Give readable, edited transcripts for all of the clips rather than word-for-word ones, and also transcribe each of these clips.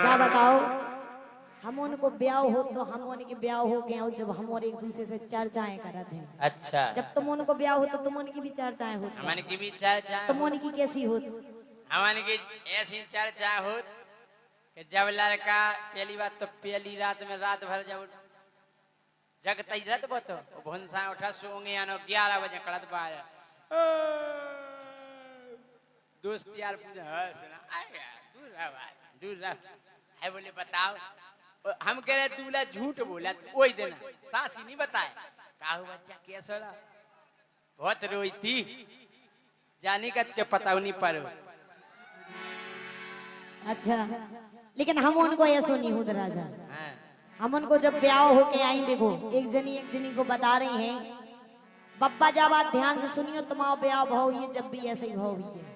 क्या बताओ। हम उनको ब्याह हो तो हम उनके ब्याह हो गए और जब हम और एक दूसरे से चर्चाएं करते हैं। अच्छा जब तुम उनको ब्याह हो तो तुम उनकी भी चर्चाएं होती। हमारे की भी चर्चा तुम उनकी कैसी हो? हमारे की ऐसी चर्चा हो कि जब लड़का पहली बात तो पहली रात में रात भर जब जगत रत बतो भुनसा उठा सोंगे यानो 11 बजे कड़त बार दोस्त यार पूछा सुना आया दूर रह है बोले बताओ हम कह रहे दूल्हा झूठ बोला वही दिन सास ही नहीं बताए काहू बच्चा कैसा रहा बहुत रोई थी जाने का के पता नहीं पर अच्छा लेकिन हम उनको ऐसा नहीं होता राजा। हाँ। हम उनको जब ब्याह होके आई देखो एक जनी को बता रही हैं बब्बा जब बात ध्यान से सुनियो तुम्हारा ब्याह भाव ये जब भी ऐसे ही भाव हुई है।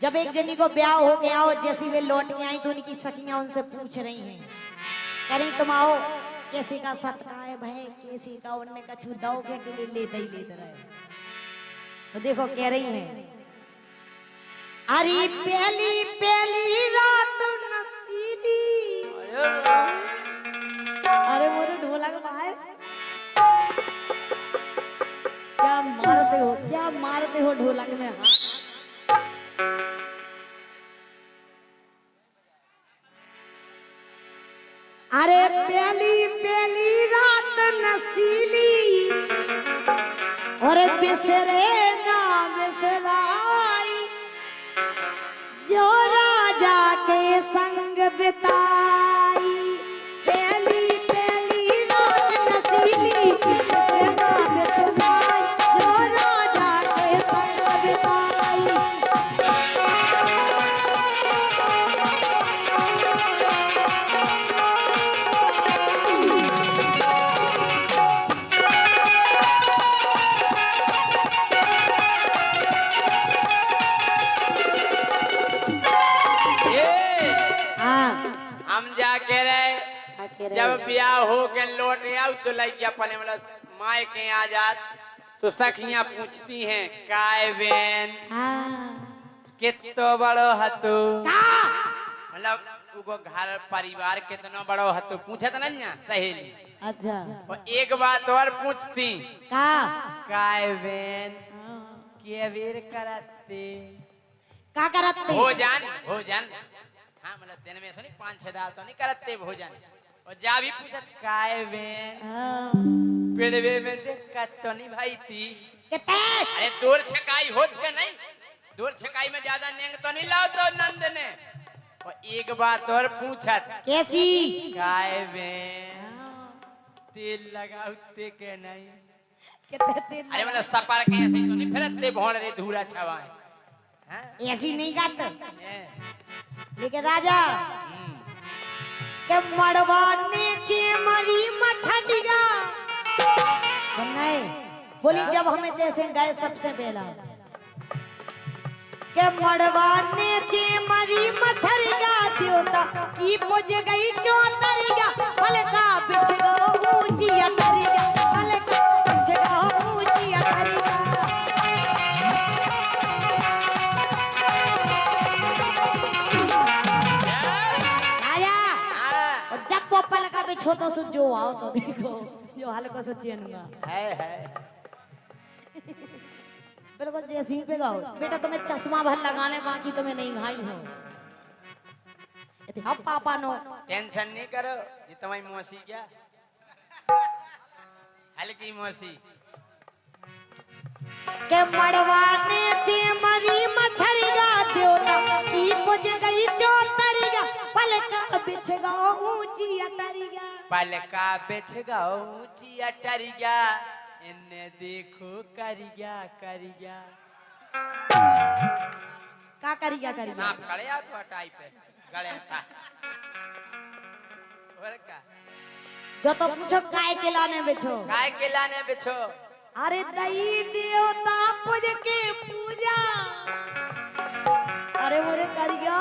जब एक जनी को ब्याह हो गया हो जैसी वे लौट के आई तो उनकी सखियां उनसे पूछ रही हैं कह रही तुम आओ कैसे का सतका है भाई कैसी का उनने कछु दौगे के लिए लेते ही लेते रहे। तो देखो कह रही हैं अरे पहली पहली रात नसीली अरे मोरे ढोलक भाई क्या मारते हो ढोलक में हाथ। अरे पहली पहली रात नसीली और बिसरे ना बिसराई जो राजा के संग बिताई। पहली पहली रात नसीली बिसरे ना बिसराई जो राजा के संग बिताई। जब ब्याह हो के लौट आओ तो लड़की अपने मतलब माए के आ जात तो सखियां पूछती हैं काय बेन कितो बड़ो हतु मतलब उको घर परिवार कितना बड़ो हतु पूछत ना सहेली। अच्छा और एक बात और पूछती काय बेन के वीर करते का करते भोजन हाँ मतलब दिन में सुनी 5-6 दाल तो नहीं करते भोजन और जा भी पूछत काय बेन पेड़वे में दिक्कत तो नहीं भाई थी अरे दूर छकाई होत के नहीं दूर छकाई में ज्यादा नेंग तो नहीं लाओ तो नंद ने और एक बात और पूछत कैसी काय बेन तेल लगाते के नहीं अरे मतलब सपर के ऐसे तो नहीं फिरते भोंड रे धूरा छवाए ऐसी नहीं गात लेकिन राजा के मड़वा नीचे मरी मछलिया बोली जब हमें देश गए सबसे पहला के मड़वा नीचे मरी मछलिया देवता की मुझ गई चौतरिया पलका बिछ गो ऊंची अटरिया पलका बिछ गो ऊंची अटरिया। जब पल का बिछो तो सो जो आओ तो देखो जो हल्का सा चैन है बिल्कुल जैसी पे गाओ बेटा तुम्हें चश्मा भर लगाने बाकी तुम्हें नहीं घाई हो हम पापा नो टेंशन नहीं करो ये तुम्हारी मौसी क्या हल्की मौसी के मड़वाने चे मरी मछरिया देवता की पुज गई चौतरिया पलका बिछ गो ऊंची अटरिया पलका बिछ गो ऊंची अटरिया इन्ने देखो करिया का करिया सांप कड़े आ तो टाइप पे गड़े था और का जो तो पूछो काय के लाने बिछो अरे दई देवता पूज के पूजा अरे मोरे करिया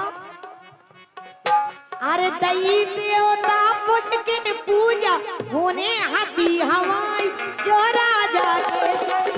अरे दई देवता पूज के पूजा होने हाथी हवाई जो राजा के संग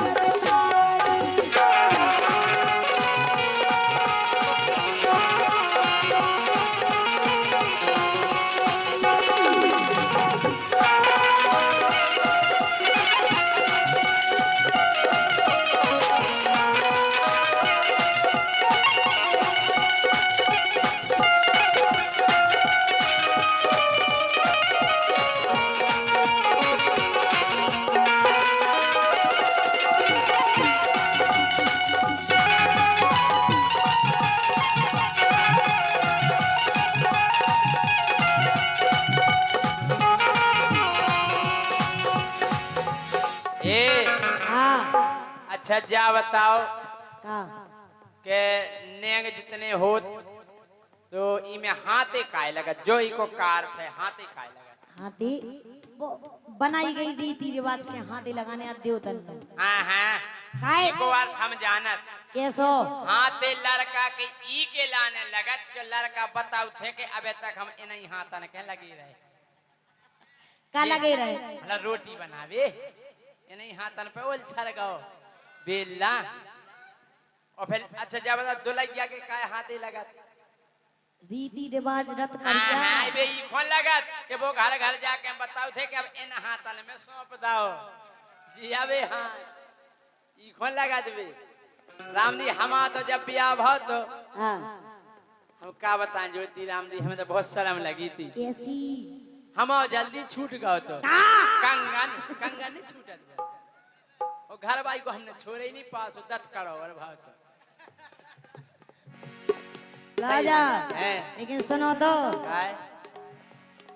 अच्छा जा बताओ का के नेंग जितने हो तो इमे हाथे काय लगत जो इको कार है हाथे काय लगत हाथी वो बनाई गई रीति रिवाज के हाथी लगाने आते होतन हाँ हाँ काय इको अर्थ हम जानत कैसो हाथे लड़का के ई के लाने लगत जो लड़का बताऊ थे कि अबे तक हम इन्हीं हाथन के लगी रहे का लगे रहे भला रोटी बनावे इन्हीं हाथन पे ओल छरगाओ बेला और फिर अच्छा जब बता दुलैया के काय हाथे लगत रीति रिवाज रत हाँ कर बे ई कौन लगत कि वो घर घर जाके हम बताऊ थे कि अब इन हाथन में सौंप दाओ जी अबे हाँ ई कौन लगत बे राम जी हमा तो जब ब्याह भो तो हाँ हम का बताएं ज्योति राम जी हमें तो बहुत शर्म लगी थी कैसी हम जल्दी छूट गए तो कंगन कंगन नहीं छूटत और घर भाई को हमने छोड़े ही नहीं पास दत्त करो और भाव तो राजा है लेकिन सुनो तो काय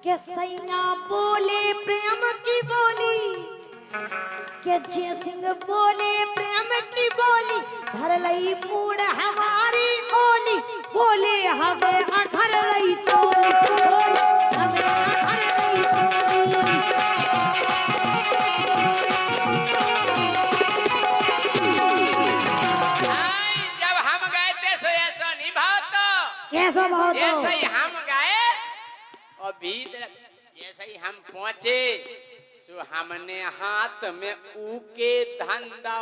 के सैया बोले प्रेम की बोली के जय सिंह बोले प्रेम की बोली धर लई मूड हमारी ओली बोले हमें अघर लई चोली बोले हमें अघर लई चोली जब हम गए थे सो ऐसा नहीं भाव तो कैसा बहुत जैसे ही हम गए और भीतर जैसे ही हम पहुंचे सो हमने हाथ में ऊके धंधा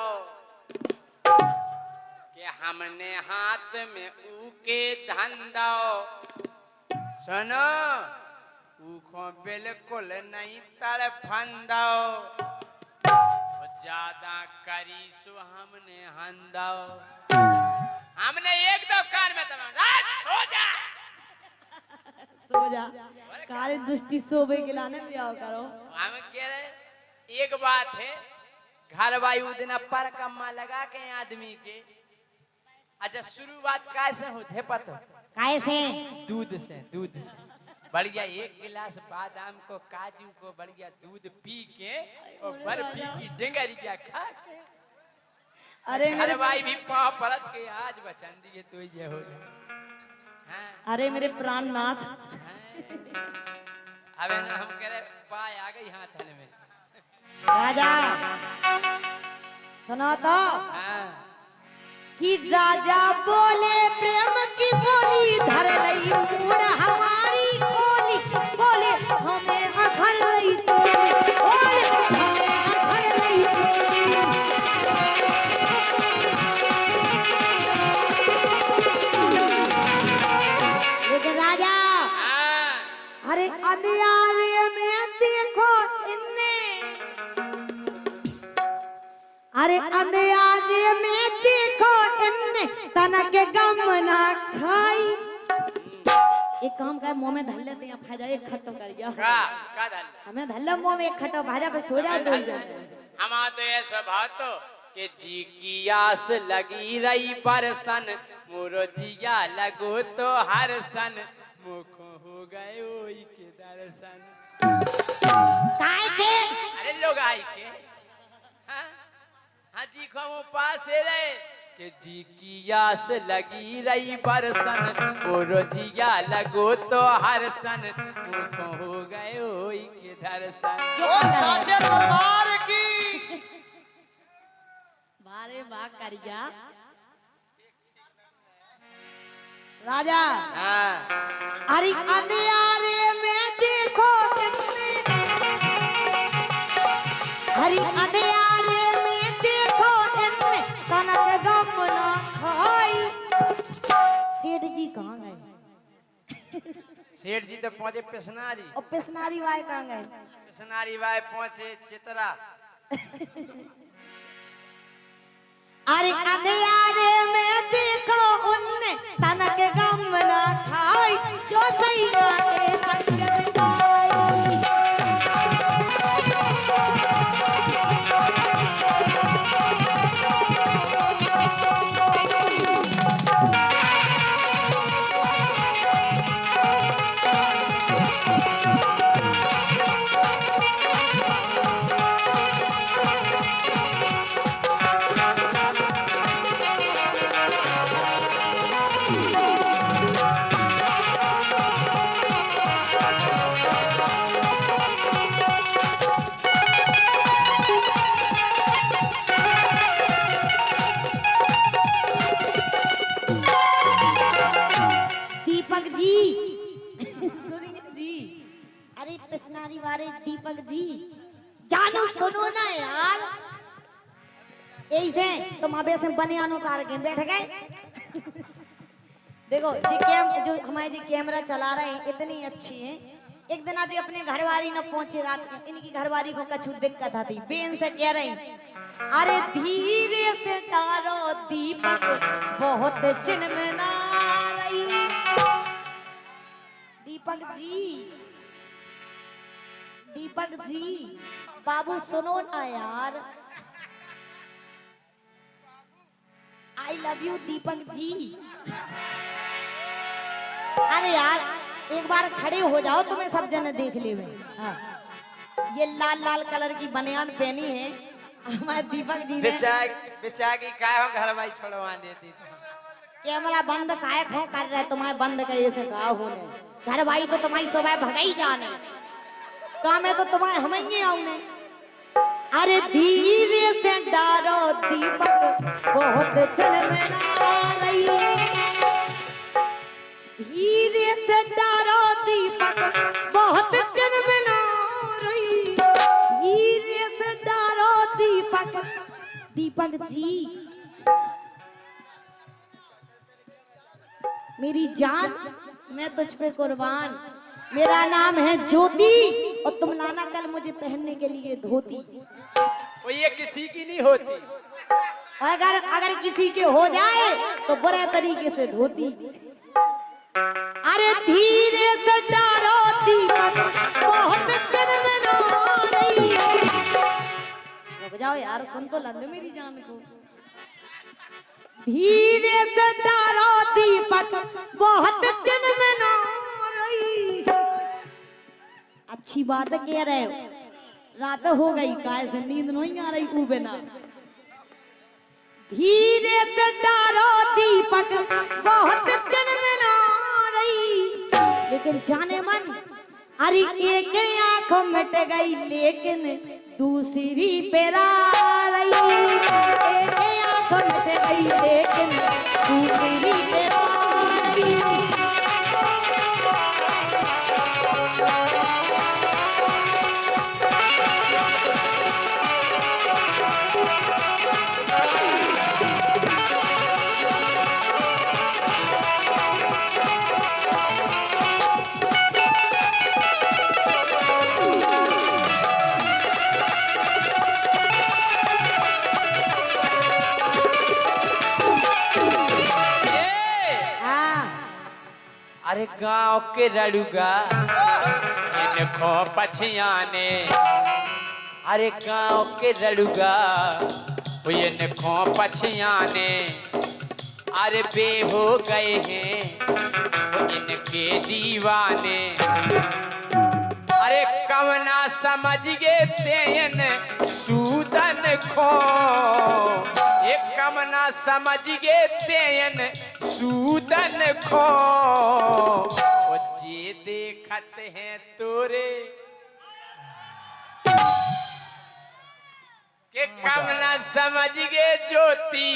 कि हमने हाथ में ऊके धंधा सुनो ऊखों बिल्कुल नहीं तड़फंदो ज्यादा करी सो हमने हंदो हमने एक दो कान में सो जा सो जा काली दुष्टि सोबे के लाने भी आओ करो हम कह रहे एक बात है घर वायु दिन पर कम्मा लगा के आदमी के अच्छा शुरुआत कैसे होते पता कैसे दूध से बढ़िया एक गिलास बादाम को काजू को बढ़िया दूध पी के और बर्फी की डेंगरिया खा के अरे घर भाई भी पाँव परत के आज बचन दिए तो ये हो हाँ अरे मेरे प्राणनाथ अबे ना हम कह रहे पाए आ गई हाथ में राजा सुनो तो हाँ कि राजा बोले प्रेम की बोली धर लई मूड हमारी ओली बोले हमें अघर लई चोली बोले हमें अघर लई चोली लेकिन राजा हाँ अरे अंधियारे में देखो इन्ने अरे अंधियारे में देखो इन्ने तना के गम ना खाई एक काम का मुंह में धर लेते हैं भाजा एक खट्टो कर गया का धल हमें धल्ला मुंह में एक खट्टो भाजा पे सो जा दो हमारा तो ये स्वभाव तो कि जी की आस लगी रही बरसन मोरो जिया लगो तो हर सन मुखो हो गए ओई के दर्शन काय के अरे लोग आई के हाँ हाँ जी को वो पास है रे कि जी की आस लगी रही बरसन मोरो जिया लगो तो हर सन मुखो हो गए ओई के दर्शन ओ साचे दरबार की बारे बा करिया राजा हाँ अरे अंधियारे में देखो हरी अंधियारे में देखो इनने तनक गम ना खाई सेठ जी कहाँ गए सेठ जी तो पहुंचे पिसनारी और पिसनारी वाई कहाँ गए पिसनारी वाय पहुंचे चित्रा अरे अंधियारे में देखो उनने तनक गम ना खाई जो सैया के संग बिताई पिचकारी वाले दीपक जी, जानो सुनो ना यार, ऐसे तुम अबे से बनियान उतार के बैठ गए। देखो जी जो हमारे जी कैमरा चला रहे हैं इतनी अच्छी है। एक दिन आज अपने घरवाली न पहुंचे रात में, इनकी घरवाली को कछु दिक्कत आती, बेन से कह रही, अरे धीरे से डालो दीपक बहुत चिनमना रही। दीपक जी बाबू सुनो ना यार, आई लव यू दीपक जी। अरे यार एक बार खड़े हो जाओ, तुम्हें सब जने देख ले। हाँ। ये लाल लाल कलर की बनियान पहनी है हमारे दीपक जी ने। बेचा की काय हो घर भाई छोड़वा देती थी। कैमरा बंद काय खो कर रहे, तुम्हारे बंद करे से कहा होने। घर भाई तो तुम्हारी सुबह भगाई जाने, काम है तो तुम्हारे हम ही आउने। अरे धीरे से डारो दीपक बहुत चिनमना रही, धीरे से डारो दीपक बहुत चिनमना रही, धीरे से डारो दीपक जी। मेरी जान मैं तुझ पे कुर्बान, मेरा नाम है ज्योति और तुम लाना कल मुझे पहनने के लिए धोती। वो ये किसी की नहीं होती, अगर किसी के हो जाए तो बुरे तरीके से धोती। अरे धीरे से डालो दीपक बहुत चिनमना रही। रुक जाओ यार, सुन तो लंदे मेरी जान को। धीरे से डालो दीपक बहुत चिनमना रही। अच्छी बात कह रहे हो, रात हो गई काय से नींद नहीं आ रही ऊ बिना। धीरे से डालो दीपक बहुत चिनमना रही, लेकिन जाने मन अरे एक आंख मिट गई लेकिन दूसरी पेरा रही। एक आंख मिट गई लेकिन दूसरी पेरा रही। अरे गांव के रड़ुगा इनको पछियाने, अरे गांव के रड़ुगा इनको पछियाने, अरे बे हो गए हैं इनके दीवाने। अरे कवना समझ गए तेन सूदन को, एक कवना समझ गए तेन सूदन को, जे देखत हैं तोरे के कवना समझ गए ज्योति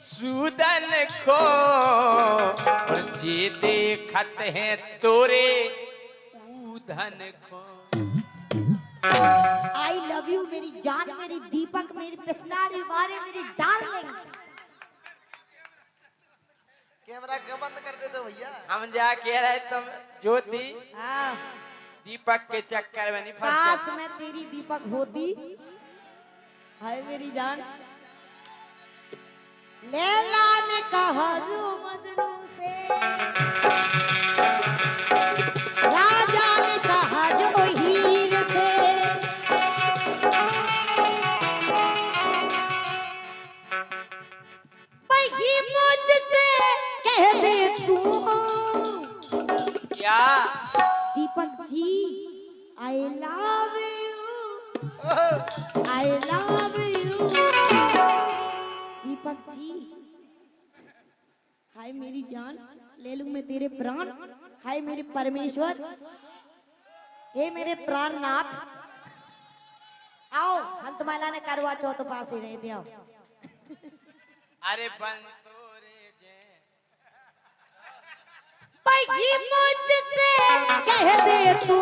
सूदन को, जे देखत हैं तोरे धन को। आई लव यू मेरी जान, मेरी दीपक, मेरी पिसनारी वाले, मेरी डार्लिंग। कैमरा क्यों बंद कर देते हो भैया? हम जा कह रहे तुम ज्योति हाँ। दीपक के चक्कर में नहीं फंस काश मैं तेरी दीपक होती। हाय मेरी जान। लैला ने कहा जो मजनू से, राजा ने कहा जो हीर से, भाई मुझसे कह दे तू क्या Deepak ji I love you, I love you Deepak ji. हाय मेरी जान, ले लूं मैं तेरे प्राण। हाय मेरे परमेश्वर, हे मेरे प्राणनाथ, आओ हंतमाला ने करवा चौथ पास ही रहे थे। आओ अरे बंदोरे जे भाई मुझसे कह दे तू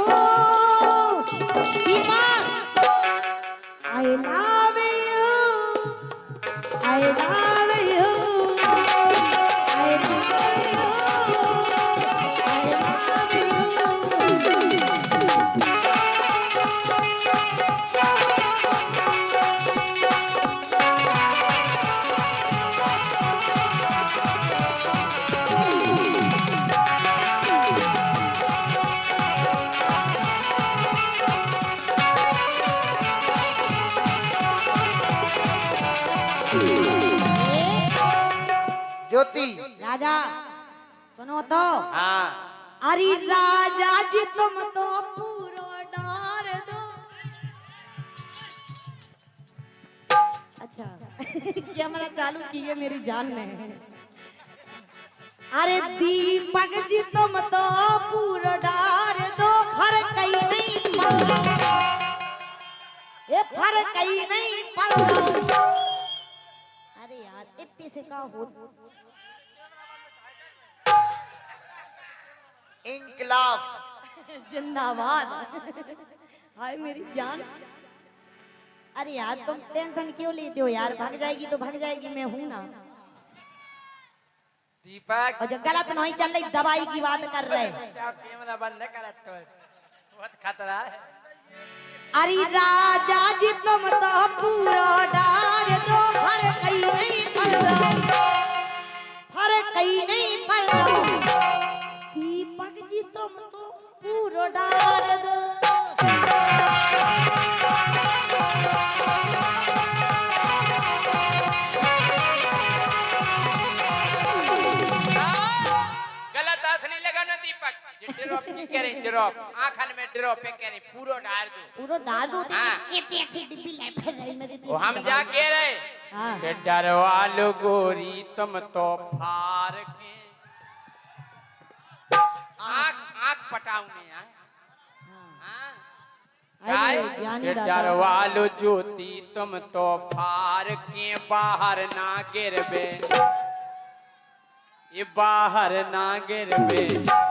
ज्योति। राजा सुनो तो। हाँ अरे राजा जी तुम तो पूरा डार दो। अच्छा क्या मेरा चालू की है मेरी जान में। अरे दीपक जी तुम तो पूरा डार दो। फर्क कहीं नहीं पड़ो, ये फर्क कहीं नहीं पड़ो। अरे यार इतने से का हो। इंकलाब। जिंदाबाद। हाय मेरी जान। अरे यार तुम टेंशन क्यों लेते हो यार, भाग जाएगी तो भाग जाएगी, मैं हूं ना। दीपक और जो गलत नहीं चल रही दवाई की बात कर रहे। कैमरा बंद कर तो बहुत खतरा है। अरे राजा जी तुम तो पूरा डार दो। फर्क कहीं नहीं पड़ो, फर्क कहीं नहीं पड़ो। दीपक जी तुम तो पूरा डार दो। गलत हाथ नहीं लगा ना दीपक। ये ड्रॉप की कह रही, ड्रॉप आंखन में ड्रॉप पे कह रही पूरा डाल दो। पूरा डार दो। हाँ। ये टैक्सी डिब्बी ले फिर रही मेरी। वो हम जा कह रहे हाँ। कि डरवालो गोरी तुम तो फार के आंख आंख पटाऊंगे यार। हाँ अरे ज्ञानी दादा। डरवालो ज्योति तुम तो फार के बाहर ना गिरबे, ये बाहर ना गिरबे।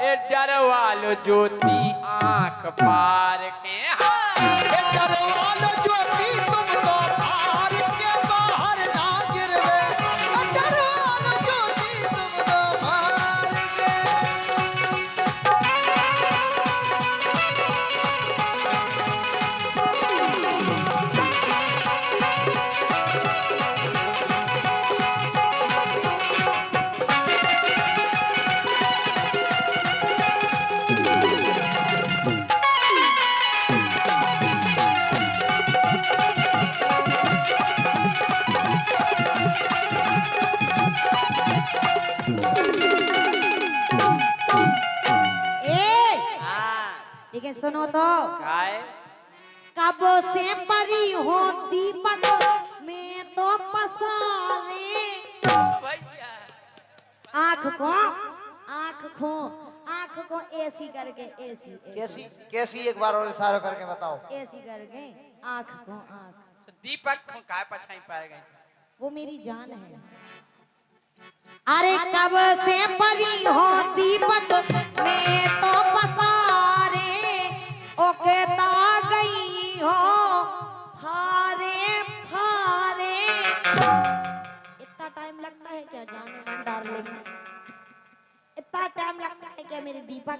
ये डरवालो ज्योति आंख पार के। डरवालो ज्योति तुम तो फार के बाहर ना गिरवे। डरवालो ज्योति तुम तो फार के। ठीक है सुनो तो। काय कब से परी हो दीपक में तो पसारे। भैया आँख को आँख को आँख को ऐसी करके ऐसी कैसी कैसी एक बार और इशारा करके बताओ। ऐसी करके आँख को आँख। तो दीपक को काय पछाई पाए गए। वो मेरी जान है। अरे कब से परी हो दीपक में तो पसारे। ओके ता गई हो फारे फारे। इतना टाइम लगता है क्या जाने मन डार्लिंग? इतना टाइम लगता है क्या मेरे दीपक?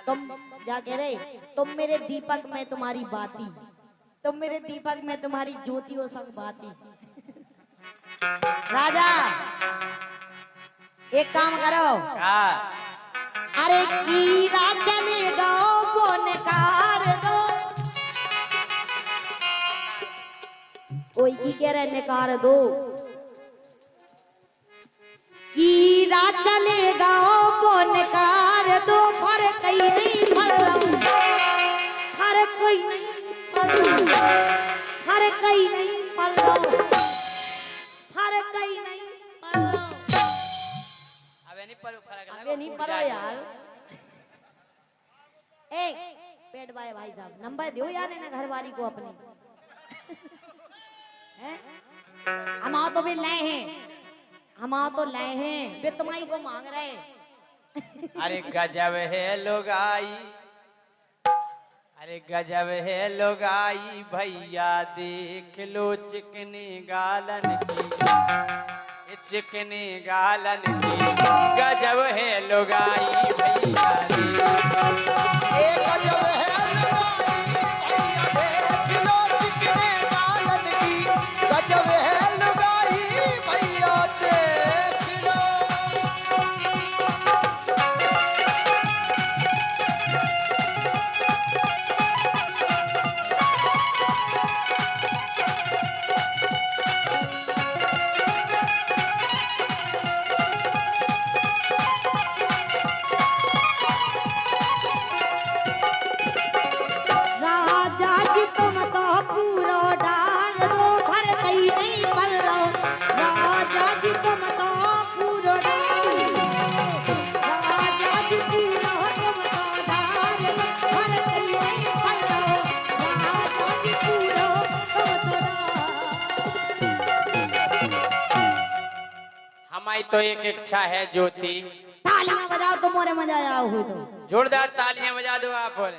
तुम क्या कह रहे? तुम मेरे दीपक में तुम्हारी बाती, तुम मेरे दीपक में तुम्हारी ज्योतियों संग बाती। राजा एक काम करो। हाँ अरे कीड़ा चलेगा वो निकाल दो। कोई की कह रहे निकाल दो। कीड़ा चलेगा वो निकाल दो। फर्क कहीं नहीं पड़ो, फर्क कहीं नहीं पड़ो, फर्क कहीं नहीं पड़ो, फर्क कहीं नहीं पड़ो। अबे नहीं पर फर्क अबे नहीं पड़ो यार। ए पेट बाय भाई साहब नंबर दो यार इन्हें घरवाली को अपनी। हैं? हम आओ तो भी लाए हैं, हम आओ तो लाए हैं, वे तुम्हारी को मांग रहे। अरे गजब है लुगाई, अरे गजब है लुगाई भैया देख लो चिकने गालन की, ये चिकने गालन की गजब है लुगाई भैया एक गजब है गजब है लुगाई भैया देख लो। हमारी तो एक इच्छा है ज्योति। तालियां बजाओ तो मोरे मजा आओ हो तो जोरदार तालियां बजा दो आप और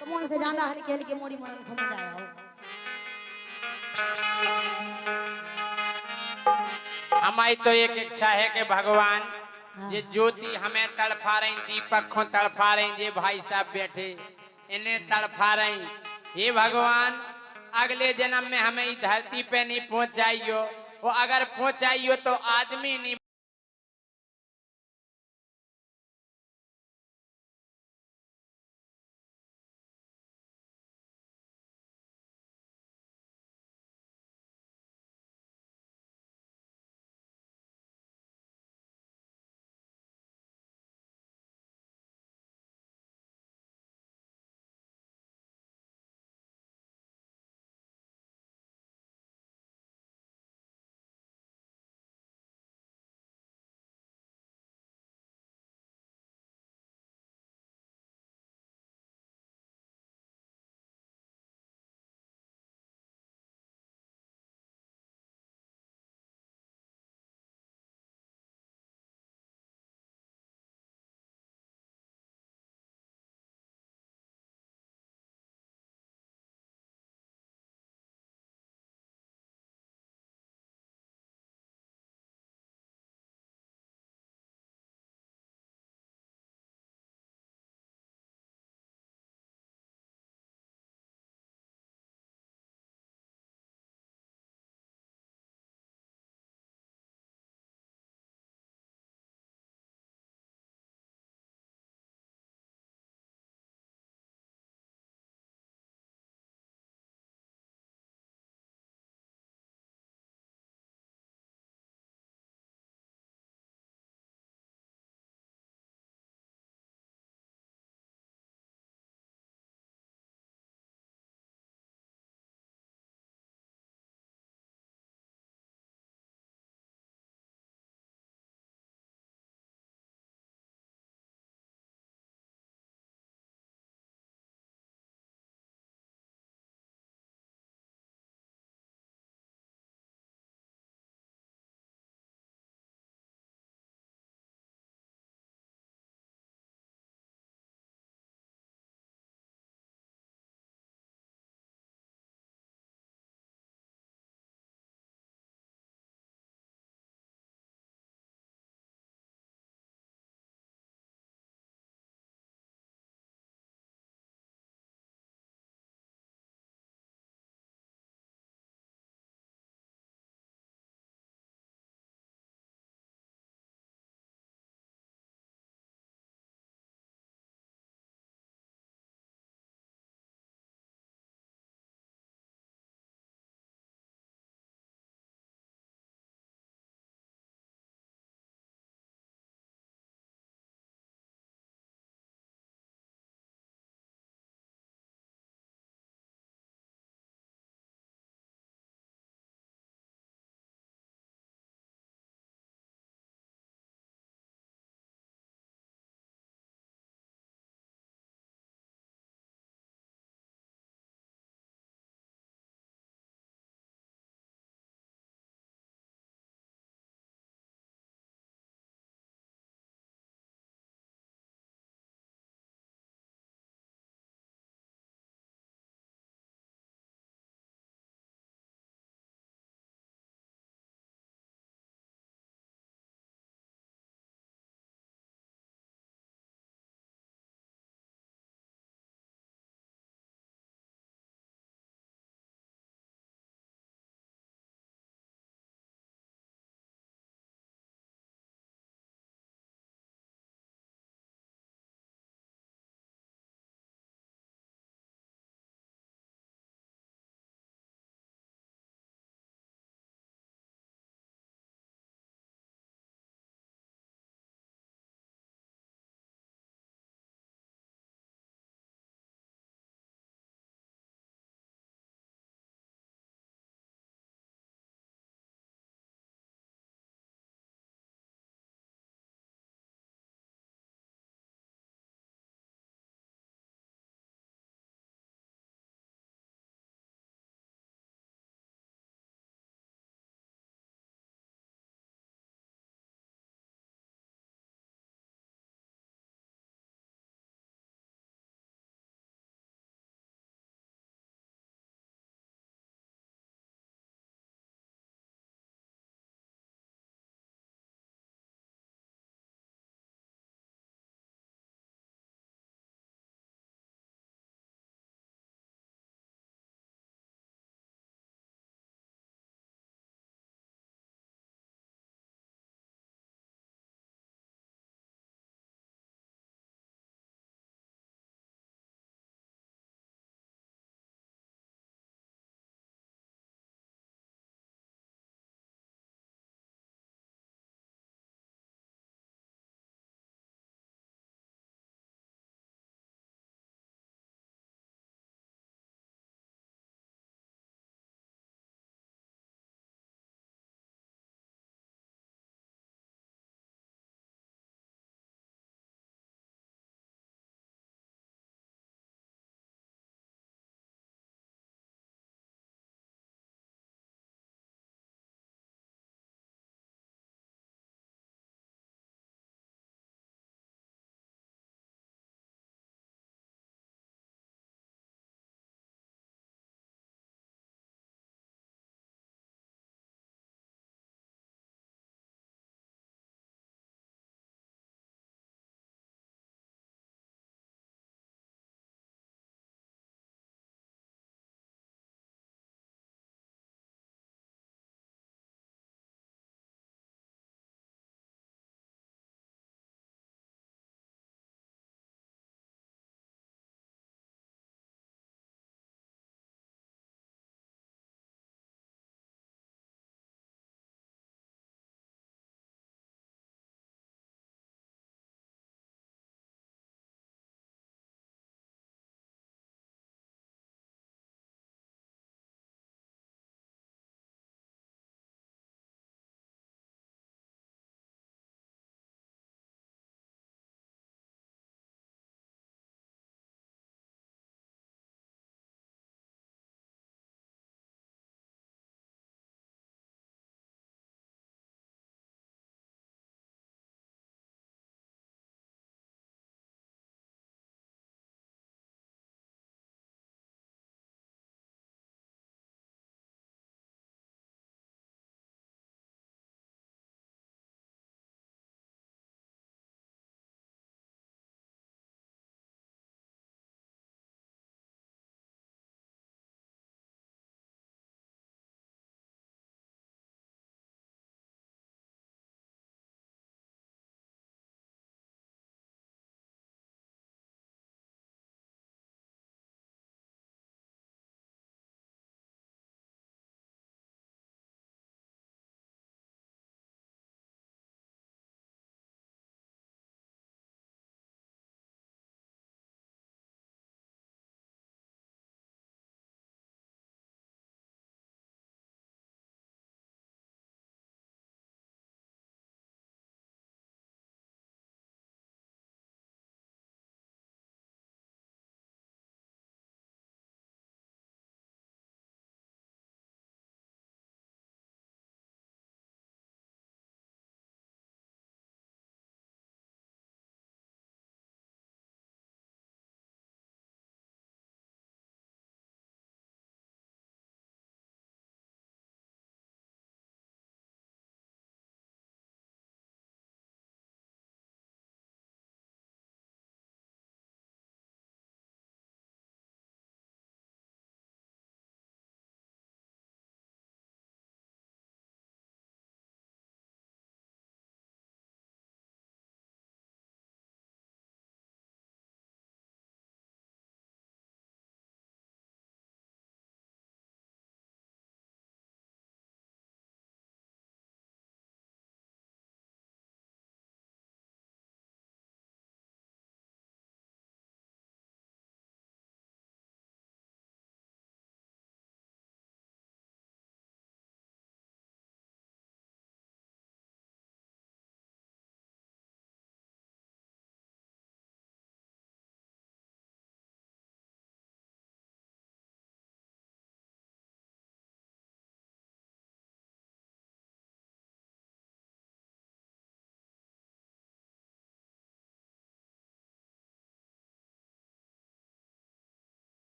तो मन से ज्यादा हल्की हल्की मोड़ी मोड़न को मजा आओ। हमारी तो एक इच्छा है कि भगवान ये ज्योति हमें तड़फा रही, दीपक को तड़फा रही, ये भाई साहब बैठे इन्हें तड़फा रही। हे भगवान अगले जन्म में हमें इस धरती पे नहीं पहुंचाइयो, वो अगर पहुंचाइयो तो आदमी नहीं